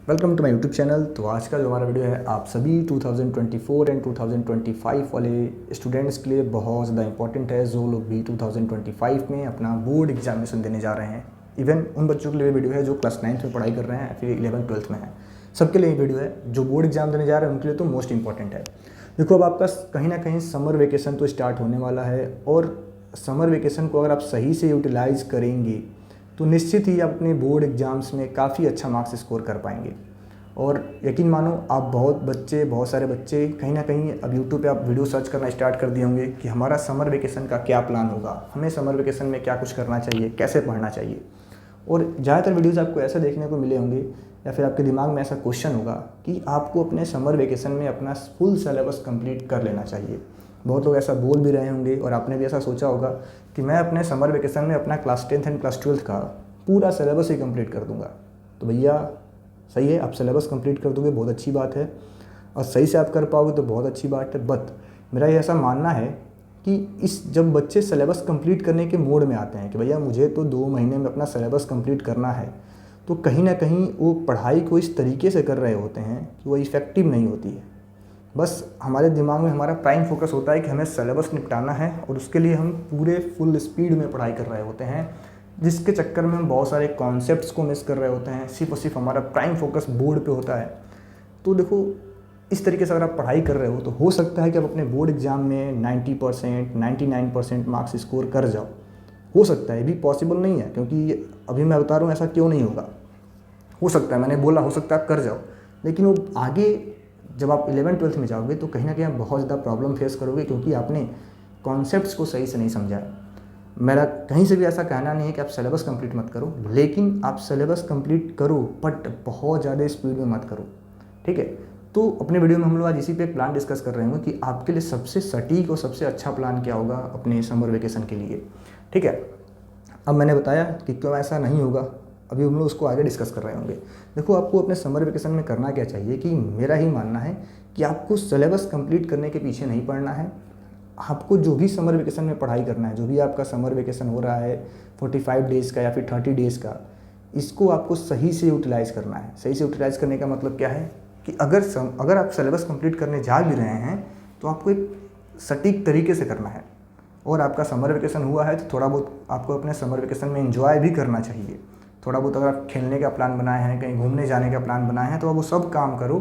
Welcome to my YouTube channel. तो आज का जो हमारा वीडियो है आप सभी 2024 एंड 2025 वाले स्टूडेंट्स के लिए बहुत ज़्यादा इंपॉर्टेंट है, जो लोग भी 2025 में अपना बोर्ड एग्जामिनेशन देने जा रहे हैं। इवन उन बच्चों के लिए वीडियो है जो क्लास 9th में पढ़ाई कर रहे हैं, फिर 11th-12th में है, सबके लिए वीडियो है। जो बोर्ड एग्जाम देने जा रहे हैं उनके लिए तो मोस्ट इंपॉर्टेंट है। देखो, अब आपका कहीं ना कहीं समर वेकेशन तो स्टार्ट होने वाला है, और समर वेकेशन को अगर आप सही से यूटिलाइज करेंगे तो निश्चित ही आप अपने बोर्ड एग्ज़ाम्स में काफ़ी अच्छा मार्क्स स्कोर कर पाएंगे। और यकीन मानो, आप बहुत सारे बच्चे कहीं ना कहीं अब यूट्यूब पे आप वीडियो सर्च करना स्टार्ट कर दिए होंगे कि हमारा समर वेकेशन का क्या प्लान होगा, हमें समर वेकेशन में क्या कुछ करना चाहिए, कैसे पढ़ना चाहिए। और ज़्यादातर वीडियोज़ आपको ऐसा देखने को मिले होंगे, या फिर आपके दिमाग में ऐसा क्वेश्चन होगा कि आपको अपने समर वेकेशन में अपना फुल सिलेबस कंप्लीट कर लेना चाहिए। बहुत लोग ऐसा बोल भी रहे होंगे, और आपने भी ऐसा सोचा होगा कि मैं अपने समर वेकेशन में अपना class 10th and class 12th का पूरा सिलेबस ही कंप्लीट कर दूंगा। तो भैया सही है, आप सिलेबस कंप्लीट कर दोगे, बहुत अच्छी बात है, और सही से आप कर पाओगे तो बहुत अच्छी बात है। बट मेरा ये ऐसा मानना है कि जब बच्चे सिलेबस कंप्लीट करने के मोड में आते हैं कि भैया मुझे तो 2 महीने में अपना सिलेबस कंप्लीट करना है, तो कहीं ना कहीं वो पढ़ाई को इस तरीके से कर रहे होते हैं कि वो इफ़ेक्टिव नहीं होती है। बस हमारे दिमाग में हमारा प्राइम फोकस होता है कि हमें सिलेबस निपटाना है, और उसके लिए हम पूरे फुल स्पीड में पढ़ाई कर रहे होते हैं, जिसके चक्कर में हम बहुत सारे कॉन्सेप्ट्स को मिस कर रहे होते हैं। सिर्फ और सिर्फ हमारा प्राइम फोकस बोर्ड पे होता है। तो देखो, इस तरीके से अगर आप पढ़ाई कर रहे हो तो हो सकता है कि आप अपने बोर्ड एग्ज़ाम में 90%, 99% मार्क्स स्कोर कर जाओ। हो सकता है, ये भी पॉसिबल नहीं है, क्योंकि अभी मैं बता रहा हूँ ऐसा क्यों नहीं होगा। हो सकता है, मैंने बोला हो सकता है आप कर जाओ, लेकिन वो आगे जब आप 11th-12th में जाओगे तो कहीं ना कहीं आप बहुत ज़्यादा प्रॉब्लम फेस करोगे, क्योंकि आपने कॉन्सेप्ट्स को सही से नहीं समझा है। मेरा कहीं से भी ऐसा कहना नहीं है कि आप सिलेबस कंप्लीट मत करो, लेकिन आप सिलेबस कंप्लीट करो, बट बहुत ज़्यादा स्पीड में मत करो, ठीक है। तो अपने वीडियो में हम लोग आज इसी पे एक प्लान डिस्कस कर रहे होंगे कि आपके लिए सबसे सटीक और सबसे अच्छा प्लान क्या होगा अपने समर वेकेशन के लिए, ठीक है। अब मैंने बताया कि क्यों ऐसा नहीं होगा, अभी हम लोग उसको आगे डिस्कस कर रहे होंगे। देखो, आपको अपने समर वेकेशन में करना क्या चाहिए कि मेरा ही मानना है कि आपको सिलेबस कंप्लीट करने के पीछे नहीं पड़ना है। आपको जो भी समर वेकेशन में पढ़ाई करना है, जो भी आपका समर वेकेशन हो रहा है 45 डेज़ का या फिर 30 डेज़ का, इसको आपको सही से यूटिलाइज़ करना है। सही से यूटिलाइज़ करने का मतलब क्या है कि अगर आप सिलेबस कंप्लीट करने जा भी रहे हैं तो आपको एक सटीक तरीके से करना है। और आपका समर वेकेशन हुआ है तो थोड़ा बहुत आपको अपने समर वेकेशन में एंजॉय भी करना चाहिए। थोड़ा बहुत अगर आप खेलने का प्लान बनाए हैं, कहीं घूमने जाने का प्लान बनाए हैं, तो आप वो सब काम करो।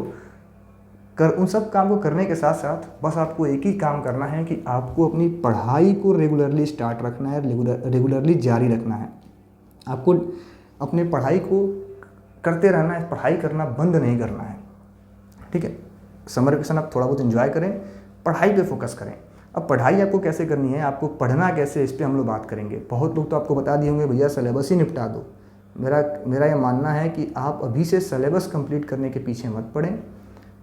उन सब काम को करने के साथ साथ बस आपको एक ही काम करना है कि आपको अपनी पढ़ाई को रेगुलरली स्टार्ट रखना है, रेगुलरली जारी रखना है। आपको अपने पढ़ाई को करते रहना है, पढ़ाई करना बंद नहीं करना है, ठीक है। समर वेकेशन आप थोड़ा बहुत एंजॉय करें, पढ़ाई पे फोकस करें। अब पढ़ाई आपको कैसे करनी है, आपको पढ़ना कैसे, इस पर हम लोग बात करेंगे। बहुत लोग तो आपको बता दिए होंगे भैया सिलेबस ही निपटा दो। मेरा यह मानना है कि आप अभी से सिलेबस कंप्लीट करने के पीछे मत पड़ें।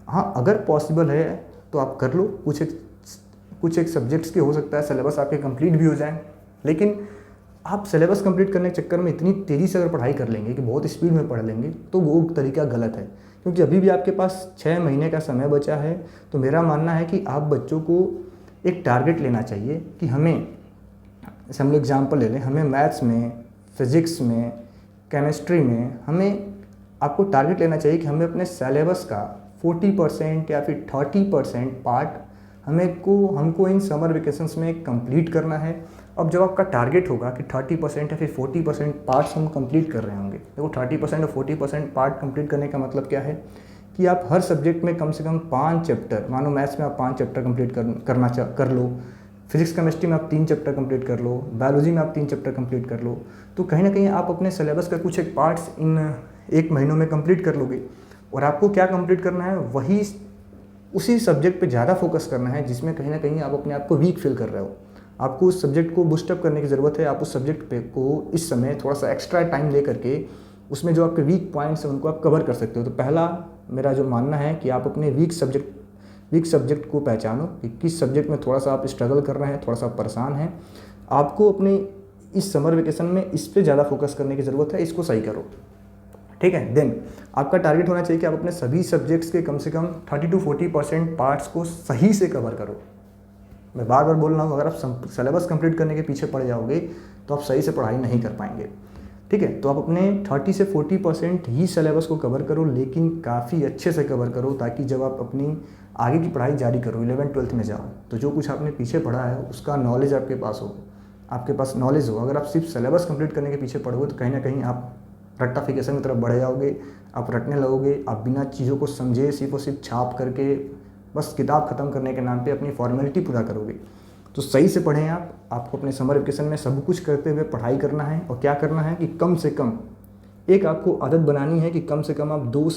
हाँ, अगर पॉसिबल है तो आप कर लो। कुछ एक सब्जेक्ट्स के हो सकता है सिलेबस आपके कंप्लीट भी हो जाए, लेकिन आप सिलेबस कंप्लीट करने के चक्कर में इतनी तेज़ी से अगर पढ़ाई कर लेंगे कि बहुत स्पीड में पढ़ लेंगे तो वो तरीका गलत है, क्योंकि अभी भी आपके पास 6 महीने का समय बचा है। तो मेरा मानना है कि आप बच्चों को एक टारगेट लेना चाहिए कि हमें, जैसे हम लोग एग्जाम्पल ले लें, हमें मैथ्स में, फिज़िक्स में, केमिस्ट्री में आपको टारगेट लेना चाहिए कि हमें अपने सिलेबस का 40% या फिर 30% पार्ट हमको इन समर वेकेशंस में कंप्लीट करना है। अब जब आपका टारगेट होगा कि 30% या फिर 40% पार्ट्स हम कंप्लीट कर रहे होंगे, देखो 30% और 40% पार्ट कंप्लीट करने का मतलब क्या है कि आप हर सब्जेक्ट में कम से कम 5 चैप्टर, मानो मैथ्स में आप 5 चैप्टर कंप्लीट कर लो, फिजिक्स केमिस्ट्री में आप 3 चैप्टर कंप्लीट कर लो, बायोलॉजी में आप 3 चैप्टर कंप्लीट कर लो। तो कहीं ना कहीं आप अपने सिलेबस का कुछ एक पार्ट्स इन 1 महीनों में कंप्लीट कर लोगे। और आपको क्या कंप्लीट करना है, वही उसी सब्जेक्ट पे ज़्यादा फोकस करना है जिसमें कहीं ना कहीं आप अपने आप को वीक फील कर रहे हो। आपको उस सब्जेक्ट को बूस्टअप करने की ज़रूरत है। आप उस सब्जेक्ट पे को इस समय थोड़ा सा एक्स्ट्रा टाइम ले करके उसमें जो आपके वीक पॉइंट्स हैं उनको आप कवर कर सकते हो। तो पहला मेरा जो मानना है कि आप अपने वीक सब्जेक्ट को पहचानो कि किस सब्जेक्ट में थोड़ा सा आप स्ट्रगल कर रहे हैं, थोड़ा सा परेशान हैं। आपको अपने इस समर वेकेशन में इस पर ज़्यादा फोकस करने की ज़रूरत है, इसको सही करो, ठीक है। देन आपका टारगेट होना चाहिए कि आप अपने सभी सब्जेक्ट्स के कम से कम 30 to 40% पार्ट्स को सही से कवर करो। मैं बार बार बोल रहा हूँ, अगर आप सिलेबस कंप्लीट करने के पीछे पड़ जाओगे तो आप सही से पढ़ाई नहीं कर पाएंगे, ठीक। ठीक है। तो आप अपने 30 से 40% ही सिलेबस को कवर करो, लेकिन काफ़ी अच्छे से कवर करो, ताकि जब आप अपनी आगे की पढ़ाई जारी करो, 11th-12th में जाओ, तो जो कुछ आपने पीछे पढ़ा है उसका नॉलेज आपके पास हो, आपके पास नॉलेज हो। अगर आप सिर्फ सिलेबस कंप्लीट करने के पीछे पढ़ोगे तो कहीं ना कहीं आप रट्टाफिकेशन की तरफ बढ़ जाओगे, आप रटने लगोगे, आप बिना चीज़ों को समझे सिर्फ और सिर्फ छाप करके बस किताब ख़त्म करने के नाम पे अपनी फॉर्मेलिटी पूरा करोगे। तो सही से पढ़ें आपको अपने समर वेकेशन में सब कुछ करते हुए पढ़ाई करना है। और क्या करना है कि कम से कम एक आपको आदत बनानी है कि कम से कम आप 3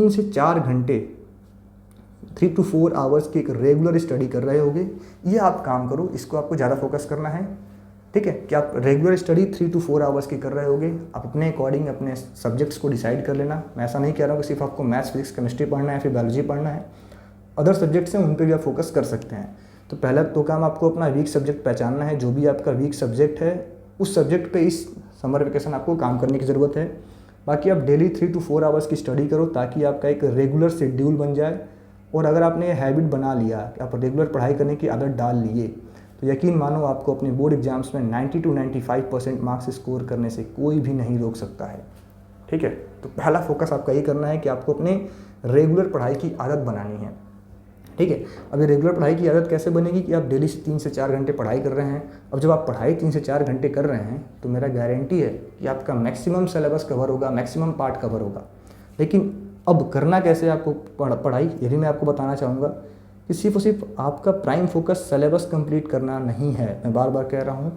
से 4 घंटे 3 to 4 आवर्स की एक रेगुलर स्टडी कर रहे होगे। ये आप काम करो, इसको आपको ज़्यादा फोकस करना है, ठीक है, कि आप रेगुलर स्टडी 3 to 4 आवर्स की कर रहे होगे। आप अपने अकॉर्डिंग अपने सब्जेक्ट्स को डिसाइड कर लेना। मैं ऐसा नहीं कह रहा हूँ कि सिर्फ आपको मैथ्स, फिजिक्स, केमिस्ट्री पढ़ना है, फिर बायोलॉजी पढ़ना है, अदर सब्जेक्ट्स हैं उन पर भी आप फोकस कर सकते हैं। तो पहला तो काम आपको अपना वीक सब्जेक्ट पहचानना है। जो भी आपका वीक सब्जेक्ट है उस सब्जेक्ट पे इस समर वेकेशन आपको काम करने की ज़रूरत है। बाकी आप डेली 3 to 4 आवर्स की स्टडी करो, ताकि आपका एक रेगुलर शेड्यूल बन जाए। और अगर आपने हैबिट बना लिया, आप रेगुलर पढ़ाई करने की आदत डाल लिए, तो यकीन मानो आपको अपने बोर्ड एग्जाम्स में 90 to 95% मार्क्स स्कोर करने से कोई भी नहीं रोक सकता है, ठीक है। तो पहला फोकस आपका ये करना है कि आपको अपने रेगुलर पढ़ाई की आदत बनानी है, ठीक है। अभी रेगुलर पढ़ाई की आदत कैसे बनेगी कि आप डेली 3 से 4 घंटे पढ़ाई कर रहे हैं। अब जब आप पढ़ाई 3 से 4 घंटे कर रहे हैं तो मेरा गारंटी है कि आपका मैक्सिमम सिलेबस कवर होगा, मैक्सिमम पार्ट कवर होगा। लेकिन अब करना कैसे आपको पढ़ाई, ये भी मैं आपको बताना चाहूँगा कि सिर्फ और सिर्फ आपका प्राइम फोकस सिलेबस कंप्लीट करना नहीं है। मैं बार बार कह रहा हूँ,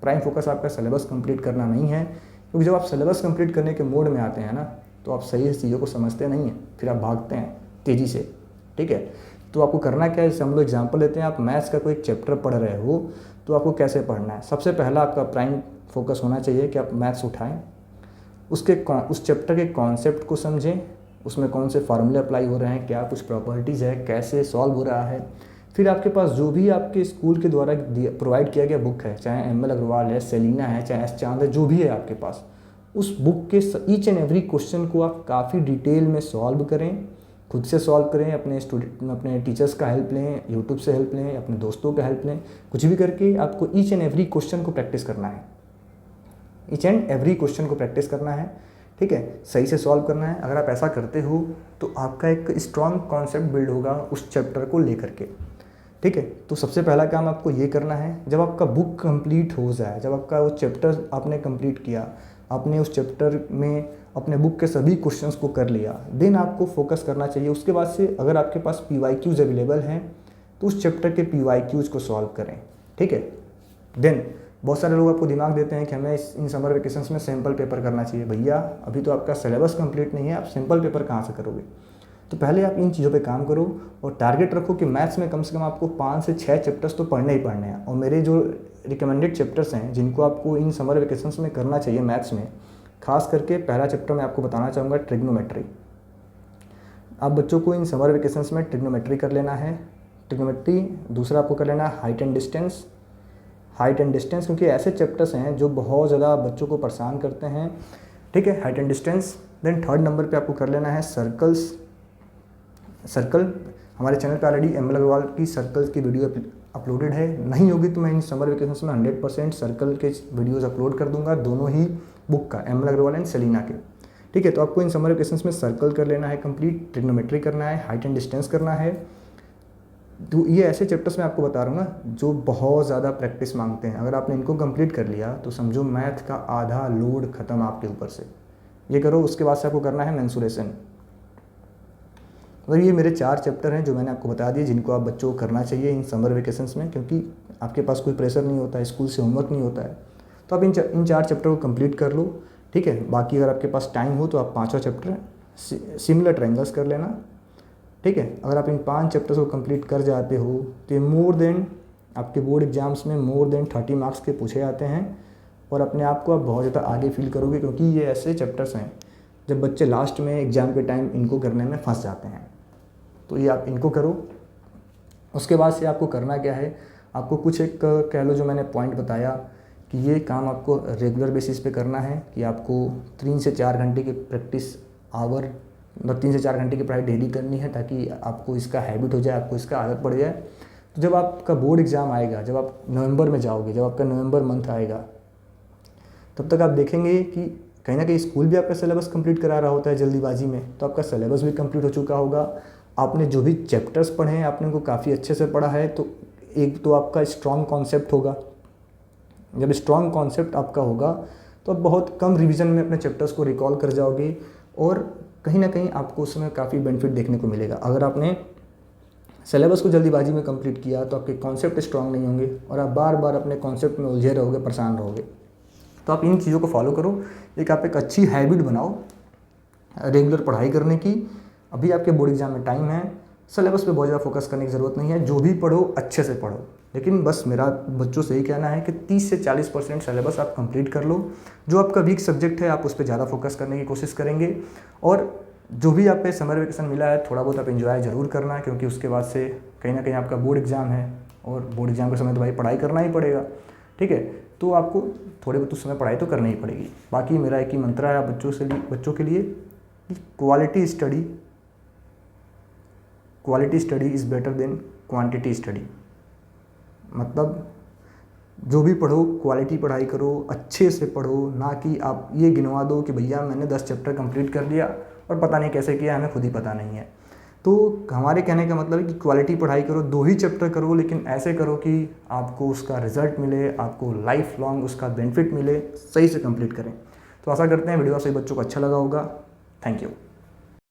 प्राइम फोकस आपका सिलेबस कंप्लीट करना नहीं है, क्योंकि जब आप सिलेबस कंप्लीट करने के मोड में आते हैं ना, तो आप सही से चीज़ों को समझते नहीं हैं, फिर आप भागते हैं तेज़ी से, ठीक है। तो आपको करना क्या है, जैसे हम लोग एग्जाम्पल लेते हैं, आप मैथ्स का कोई एक चैप्टर पढ़ रहे हो, तो आपको कैसे पढ़ना है। सबसे पहला आपका प्राइम फोकस होना चाहिए कि आप मैथ्स उठाएँ, उस चैप्टर के कॉन्सेप्ट को समझें, उसमें कौन से फार्मूले अप्लाई हो रहे हैं, क्या कुछ प्रॉपर्टीज़ है, कैसे सॉल्व हो रहा है। फिर आपके पास जो भी आपके स्कूल के द्वारा प्रोवाइड किया गया बुक है, चाहे एम एल अग्रवाल है, सेलिना है, चाहे एस चांद है, जो भी है आपके पास, उस बुक के ईच एंड एवरी क्वेश्चन को आप काफ़ी डिटेल में सॉल्व करें, खुद से सॉल्व करें, अपने टीचर्स का हेल्प लें, यूट्यूब से हेल्प लें, अपने दोस्तों का हेल्प लें, कुछ भी करके आपको ईच एंड एवरी क्वेश्चन को प्रैक्टिस करना है, ईच एंड एवरी क्वेश्चन को प्रैक्टिस करना है, ठीक है, सही से सॉल्व करना है। अगर आप ऐसा करते हो तो आपका एक स्ट्रॉन्ग कॉन्सेप्ट बिल्ड होगा उस चैप्टर को लेकर के, ठीक है। तो सबसे पहला काम आपको ये करना है, जब आपका बुक कंप्लीट हो जाए, जब आपका वो चैप्टर आपने कंप्लीट किया, आपने उस चैप्टर में अपने बुक के सभी क्वेश्चंस को कर लिया, देन आपको फोकस करना चाहिए। उसके बाद से अगर आपके पास PYQs अवेलेबल हैं तो उस चैप्टर के PYQs को सॉल्व करें, ठीक है। देन बहुत सारे लोग आपको दिमाग देते हैं कि हमें इन समर वेकेशंस में सैम्पल पेपर करना चाहिए। भैया अभी तो आपका सिलेबस कंप्लीट नहीं है, आप सैम्पल पेपर कहाँ से करोगे। तो पहले आप इन चीज़ों पे काम करो और टारगेट रखो कि मैथ्स में कम से कम आपको 5 से 6 चैप्टर्स तो पढ़ने ही पढ़ने हैं। और मेरे जो रिकमेंडेड चैप्टर्स हैं जिनको आपको इन समर वेकेशंस में करना चाहिए मैथ्स में, खास करके पहला चैप्टर मैं आपको बताना चाहूँगा ट्रिग्नोमेट्री। आप बच्चों को इन समर वेकेशंस में ट्रिग्नोमेट्री कर लेना है, ट्रिग्नोमेट्री। दूसरा आपको कर लेना है हाइट एंड डिस्टेंस, क्योंकि ऐसे चैप्टर्स हैं जो बहुत ज़्यादा बच्चों को परेशान करते हैं, ठीक है, height and distance. Then third number पे आपको कर लेना है सर्कल। हमारे चैनल पे ऑलरेडी एम एल अग्रवाल की सर्कल्स की वीडियो अपलोडेड है, नहीं होगी तो मैं इन समर वेकेशंस में 100% सर्कल के वीडियोस अपलोड कर दूंगा, दोनों ही बुक का, M L Agarwal and Selina के, ठीक है। तो आपको इन समर वेकेशंस में सर्कल कर लेना है कंप्लीट, ट्रिग्नोमेट्री करना है, हाइट एंड डिस्टेंस करना है। तो ये ऐसे चैप्टर्स मैं आपको बता रहा हूँ ना जो बहुत ज़्यादा प्रैक्टिस मांगते हैं। अगर आपने इनको कंप्लीट कर लिया तो समझो मैथ का आधा लोड ख़त्म आपके ऊपर से। ये करो, उसके बाद से आपको करना है मेंसुरेशन। और ये मेरे 4 चैप्टर हैं जो मैंने आपको बता दिए, जिनको आप बच्चों को करना चाहिए इन समर वेकेशंस में, क्योंकि आपके पास कोई प्रेशर नहीं होता है, स्कूल से होमवर्क नहीं होता है। तो आप इन 4 चैप्टर को कंप्लीट कर लो, ठीक है। बाकी अगर आपके पास टाइम हो तो आप 5वां चैप्टर सिमिलर ट्रायंगल्स कर लेना, ठीक है। अगर आप इन 5 चैप्टर्स को कंप्लीट कर जाते हो तो ये मोर देन आपके बोर्ड एग्जाम्स में मोर देन 30 मार्क्स के पूछे जाते हैं, और अपने आप को आप बहुत ज़्यादा आगे फील करोगे, क्योंकि ये ऐसे चैप्टर्स हैं जब बच्चे लास्ट में एग्ज़ाम के टाइम इनको करने में फंस जाते हैं। तो ये आप इनको करो। उसके बाद से आपको करना क्या है, आपको कुछ एक कह लो जो मैंने पॉइंट बताया कि ये काम आपको रेगुलर बेसिस पे करना है, कि आपको 3 से 4 घंटे की प्रैक्टिस आवर, मतलब 3 से 4 घंटे की पढ़ाई डेली करनी है, ताकि आपको इसका हैबिट हो जाए, आपको इसका आदत पड़ जाए। तो जब आपका बोर्ड एग्ज़ाम आएगा, जब आप नवंबर में जाओगे, जब आपका नवंबर मंथ आएगा, तब तक आप देखेंगे कि कहीं ना कहीं स्कूल भी आपका सिलेबस कंप्लीट करा रहा होता है जल्दीबाजी में, तो आपका सिलेबस भी कंप्लीट हो चुका होगा। आपने जो भी चैप्टर्स पढ़े हैं आपने उनको काफ़ी अच्छे से पढ़ा है, तो एक तो आपका स्ट्रॉन्ग कॉन्सेप्ट होगा। जब स्ट्रॉन्ग कॉन्सेप्ट आपका होगा तो आप बहुत कम रिवीजन में अपने चैप्टर्स को रिकॉल कर जाओगे और कहीं ना कहीं आपको उसमें काफ़ी बेनिफिट देखने को मिलेगा। अगर आपने सिलेबस को जल्दीबाजी में कंप्लीट किया तो आपके कॉन्सेप्ट स्ट्रांग नहीं होंगे और आप बार बार अपने कॉन्सेप्ट में उलझे रहोगे, परेशान रहोगे। तो आप इन चीज़ों को फॉलो करो, आप एक अच्छी हैबिट बनाओ रेगुलर पढ़ाई करने की। अभी आपके बोर्ड एग्जाम में टाइम है, सिलेबस पे बहुत ज़्यादा फोकस करने की ज़रूरत नहीं है। जो भी पढ़ो अच्छे से पढ़ो, लेकिन बस मेरा बच्चों से ही कहना है कि 30 से 40% सिलेबस आप कंप्लीट कर लो। जो आपका वीक सब्जेक्ट है आप उस पर ज़्यादा फोकस करने की कोशिश करेंगे, और जो भी आप पे समर वेकेशन मिला है थोड़ा बहुत आप एंजॉय ज़रूर करना, क्योंकि उसके बाद से कहीं ना कहीं आपका बोर्ड एग्ज़ाम है और बोर्ड एग्ज़ाम के समय तो भाई पढ़ाई करना ही पड़ेगा, ठीक है। तो आपको थोड़े बहुत उस समय पढ़ाई तो करनी ही पड़ेगी। बाकी मेरा एक ही मंत्र है बच्चों के लिए कि quality study is better than quantity study. मतलब जो भी पढ़ो क्वालिटी पढ़ाई करो, अच्छे से पढ़ो, ना कि आप ये गिनवा दो कि भैया मैंने 10 चैप्टर कंप्लीट कर दिया और पता नहीं कैसे किया, हमें खुद ही पता नहीं है। तो हमारे कहने का मतलब है कि क्वालिटी पढ़ाई करो, 2 ही चैप्टर करो, लेकिन ऐसे करो कि आपको उसका रिजल्ट मिले, आपको लाइफ लॉन्ग उसका बेनिफिट मिले, सही से कंप्लीट करें। तो आशा करते हैं वीडियो सही बच्चों को अच्छा लगा होगा। Thank you.